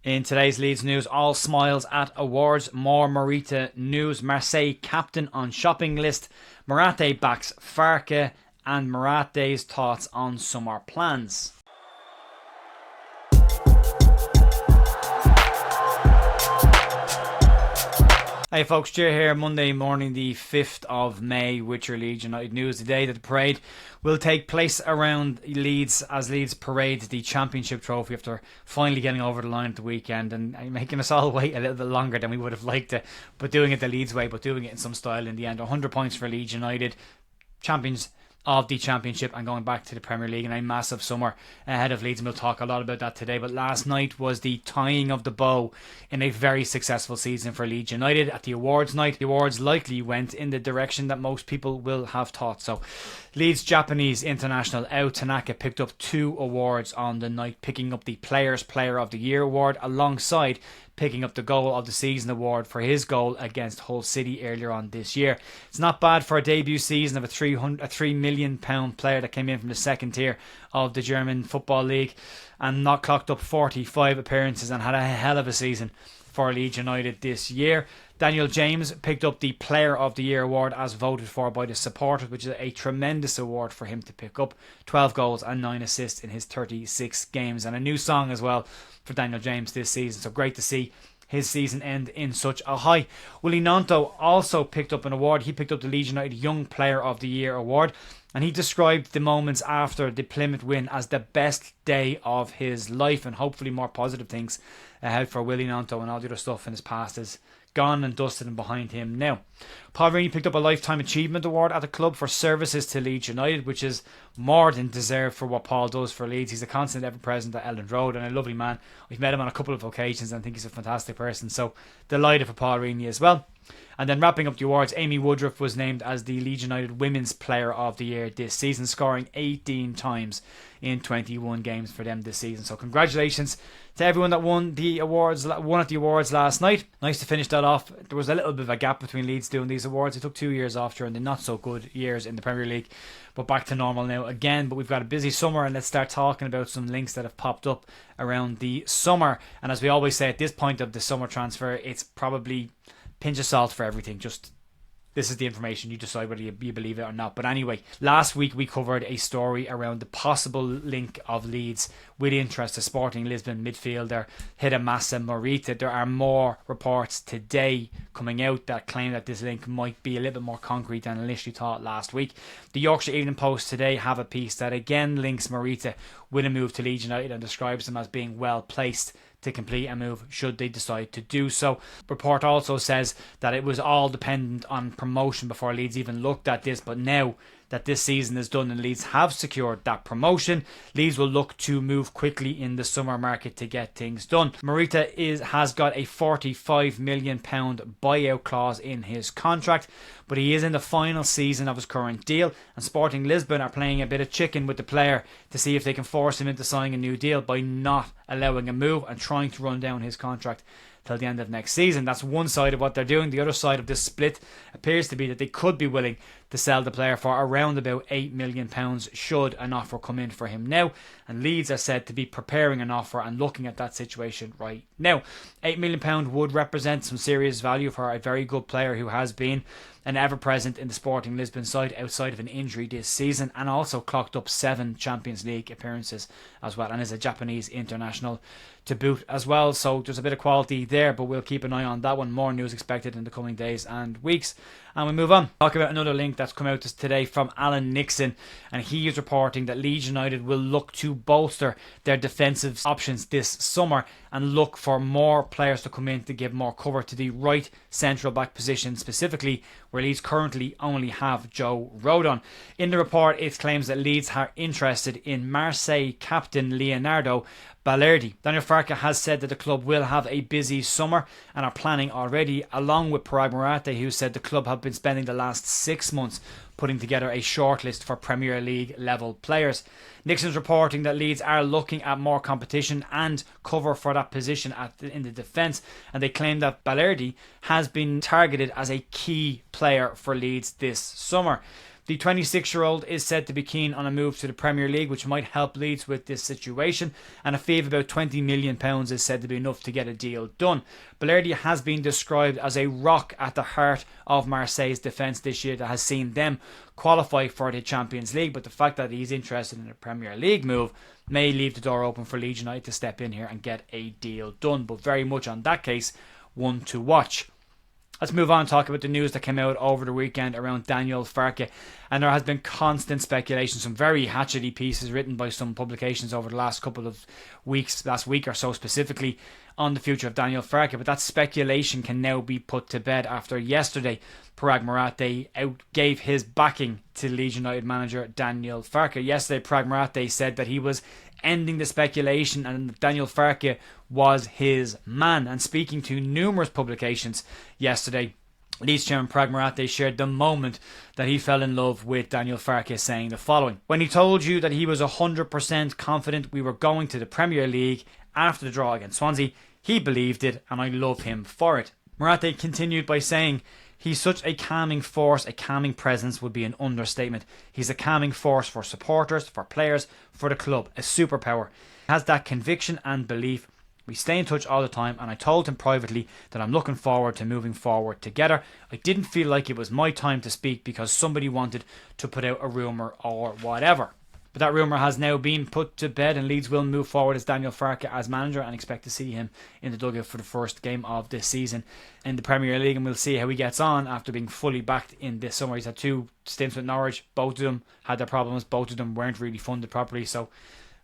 In today's Leeds news, all smiles at awards, more Morita news, Marseille captain on shopping list, Marathe backs Farke, and Marathe's thoughts on summer plans. Hey folks, Ger here, Monday morning the 5th of May with your Leeds United news. Today that the parade will take place around Leeds as Leeds parade the Championship trophy after finally getting over the line at the weekend and making us all wait a little bit longer than we would have liked it, but doing it the Leeds way, but doing it in some style in the end. 100 points for Leeds United, champions of the Championship and going back to the Premier League in a massive summer ahead of Leeds, and we'll talk a lot about that today. But last night was the tying of the bow in a very successful season for Leeds United at the awards night. The awards likely went in the direction that most people will have thought. So Leeds Japanese international Ao Tanaka picked up 2 awards on the night, picking up the Players Player of the Year award alongside picking up the Goal of the Season award for his goal against Hull City earlier on this year. It's not bad for a debut season of a £3 million player that came in from the second tier of the German Football League and not clocked up 45 appearances and had a hell of a season for Leeds United this year. Daniel James picked up the Player of the Year award as voted for by the supporters, which is a tremendous award for him to pick up. 12 goals and 9 assists in his 36 games, and a new song as well for Daniel James this season. So great to see his season end in such a high. Willie Gnonto also picked up an award. He picked up the Leeds United Young Player of the Year award, and he described the moments after the Plymouth win as the best day of his life, and hopefully more positive things ahead for Willie Gnonto, and all the other stuff in his past is gone and dusted and behind him now. Paul Reaney picked up a Lifetime Achievement Award at the club for services to Leeds United, which is more than deserved for what Paul does for Leeds. He's a constant ever present at Elland Road and a lovely man. We've met him on a couple of occasions and I think he's a fantastic person, so delighted for Paul Reaney as well. And then wrapping up the awards, Amy Woodruff was named as the Leeds United Women's Player of the Year this season, scoring 18 times in 21 games for them this season. So congratulations to everyone that won at the awards last night. Nice to finish that off. There was a little bit of a gap between Leeds doing these awards. It took 2 years off during the not so good years in the Premier League, but back to normal now again. But we've got a busy summer, and let's start talking about some links that have popped up around the summer. And as we always say at this point of the summer transfer, it's probably pinch of salt for everything. Just this is the information, you decide whether you believe it or not. But anyway, last week we covered a story around the possible link of Leeds with interest to Sporting Lisbon midfielder Hidemasa Morita. There are more reports today coming out that claim that this link might be a little bit more concrete than initially thought last week. The Yorkshire Evening Post today have a piece that again links Morita with a move to Leeds United and describes him as being well placed to complete a move should they decide to do so. Report also says that it was all dependent on promotion before Leeds even looked at this, but now that this season is done and Leeds have secured that promotion, Leeds will look to move quickly in the summer market to get things done. Morita has got a £45 million buyout clause in his contract, but he is in the final season of his current deal, and Sporting Lisbon are playing a bit of chicken with the player to see if they can force him into signing a new deal by not allowing a move and trying to run down his contract till the end of next season. That's one side of what they're doing. The other side of this split appears to be that they could be willing to sell the player for around about £8 million should an offer come in for him now, and Leeds are said to be preparing an offer and looking at that situation right now. £8 million would represent some serious value for a very good player who has been an ever-present in the Sporting Lisbon side outside of an injury this season, and also clocked up 7 Champions League appearances as well, and is a Japanese international to boot as well. So there's a bit of quality there, but we'll keep an eye on that one. More news expected in the coming days and weeks. And we move on. Talk about another link that's come out today from Alan Nixon, and he is reporting that Leeds United will look to bolster their defensive options this summer and look for more players to come in to give more cover to the right central back position, specifically where Leeds currently only have Joe Rodon. In the report, it claims that Leeds are interested in Marseille captain Leonardo Balerdi. Daniel Farke has said that the club will have a busy summer and are planning already, along with Parag Marathe, who said the club have been spending the last 6 months putting together a shortlist for Premier League level players. Nixon's reporting that Leeds are looking at more competition and cover for that position in the defence, and they claim that Balerdi has been targeted as a key player for Leeds this summer. The 26-year-old is said to be keen on a move to the Premier League, which might help Leeds with this situation, and a fee of about £20 million is said to be enough to get a deal done. Balerdi has been described as a rock at the heart of Marseille's defence this year that has seen them qualify for the Champions League, but the fact that he's interested in a Premier League move may leave the door open for Leeds United to step in here and get a deal done, but very much on that case, one to watch. Let's move on and talk about the news that came out over the weekend around Daniel Farke. And there has been constant speculation, some very hatchety pieces written by some publications over the last couple of weeks, last week or so specifically, on the future of Daniel Farke. But that speculation can now be put to bed after yesterday Parag Marathe gave his backing to Leeds United manager Daniel Farke. Yesterday Parag Marathe said that he was ending the speculation and Daniel Farke was his man. And speaking to numerous publications yesterday, Leeds chairman Parag Marathe shared the moment that he fell in love with Daniel Farke, saying the following: "When he told you that he was 100% confident we were going to the Premier League after the draw against Swansea, he believed it and I love him for it." Marathe continued by saying, "He's such a calming force, a calming presence would be an understatement. He's a calming force for supporters, for players, for the club, a superpower. He has that conviction and belief. We stay in touch all the time and I told him privately that I'm looking forward to moving forward together. I didn't feel like it was my time to speak because somebody wanted to put out a rumour or whatever." But that rumour has now been put to bed and Leeds will move forward as Daniel Farke as manager and expect to see him in the dugout for the first game of this season in the Premier League, and we'll see how he gets on after being fully backed in this summer. He's had 2 stints with Norwich, both of them had their problems, both of them weren't really funded properly, so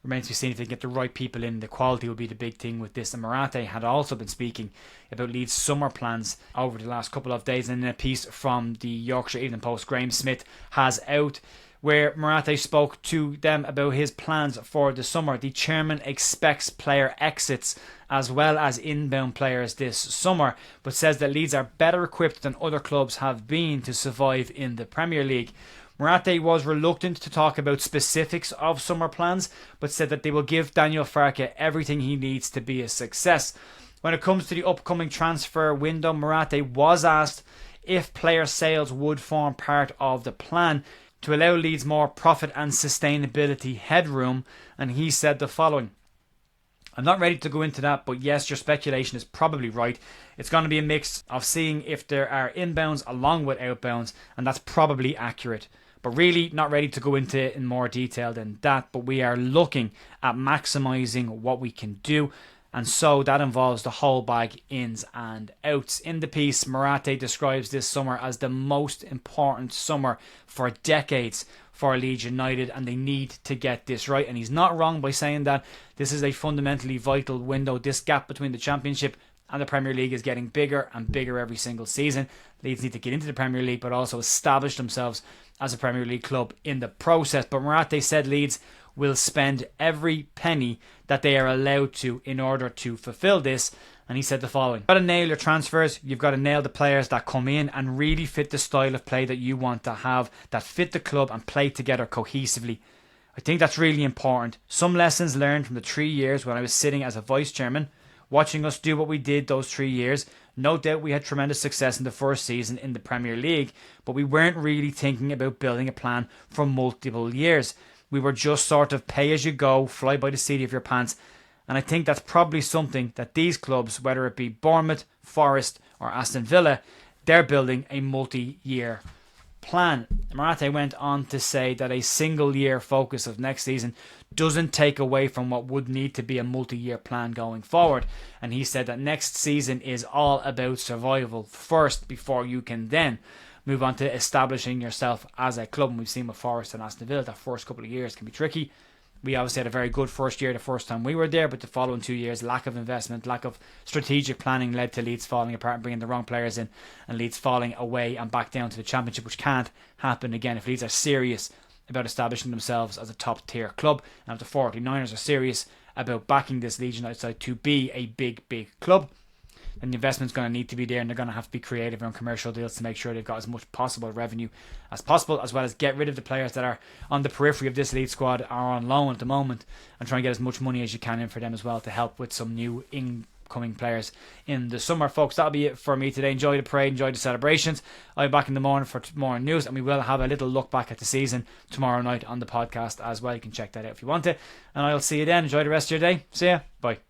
remains to be seen if they can get the right people in. The quality will be the big thing with this. And Marathe had also been speaking about Leeds' summer plans over the last couple of days, and in a piece from the Yorkshire Evening Post, Graham Smith has out where Marathe spoke to them about his plans for the summer. The chairman expects player exits as well as inbound players this summer, but says that Leeds are better equipped than other clubs have been to survive in the Premier League. Marathe was reluctant to talk about specifics of summer plans, but said that they will give Daniel Farke everything he needs to be a success. When it comes to the upcoming transfer window, Marathe was asked if player sales would form part of the plan to allow Leeds more profit and sustainability headroom, and he said the following: "I'm not ready to go into that, but yes, your speculation is probably right. It's going to be a mix of seeing if there are inbounds along with outbounds, and that's probably accurate. But really not ready to go into it in more detail than that, but we are looking at maximising what we can do, and so that involves the whole bag, ins and outs." In the piece, Marathe describes this summer as the most important summer for decades for Leeds United, and they need to get this right. And he's not wrong by saying that this is a fundamentally vital window. This gap between the Championship and the Premier League is getting bigger and bigger every single season. Leeds need to get into the Premier League, but also establish themselves as a Premier League club in the process. But Marathe said Leeds will spend every penny that they are allowed to in order to fulfill this. And he said the following: "You've got to nail your transfers, you've got to nail the players that come in and really fit the style of play that you want to have, that fit the club and play together cohesively. I think that's really important. Some lessons learned from the 3 years when I was sitting as a vice chairman, watching us do what we did those 3 years. No doubt we had tremendous success in the first season in the Premier League, but we weren't really thinking about building a plan for multiple years. We were just sort of pay as you go, fly by the seat of your pants. And I think that's probably something that these clubs, whether it be Bournemouth, Forest or Aston Villa, they're building a multi-year plan." Marathe went on to say that a single year focus of next season doesn't take away from what would need to be a multi-year plan going forward. And he said that next season is all about survival first before you can then move on to establishing yourself as a club. And we've seen with Forest and Aston Villa that first couple of years can be tricky. We obviously had a very good first year the first time we were there, but the following 2 years, lack of investment, lack of strategic planning led to Leeds falling apart and bringing the wrong players in, and Leeds falling away and back down to the Championship, which can't happen again if Leeds are serious about establishing themselves as a top tier club, and if the 49ers are serious about backing this Leeds United side to be a big club. And the investment's going to need to be there, and they're going to have to be creative around commercial deals to make sure they've got as much possible revenue as possible, as well as get rid of the players that are on the periphery of this Leeds squad, are on loan at the moment, and try and get as much money as you can in for them as well to help with some new upcoming players in the summer. Folks, that'll be it for me today. Enjoy the parade, enjoy the celebrations. I'll be back in the morning for more news, and we will have a little look back at the season tomorrow night on the podcast as well. You can check that out if you want to, and I'll see you then. Enjoy the rest of your day. See ya. Bye.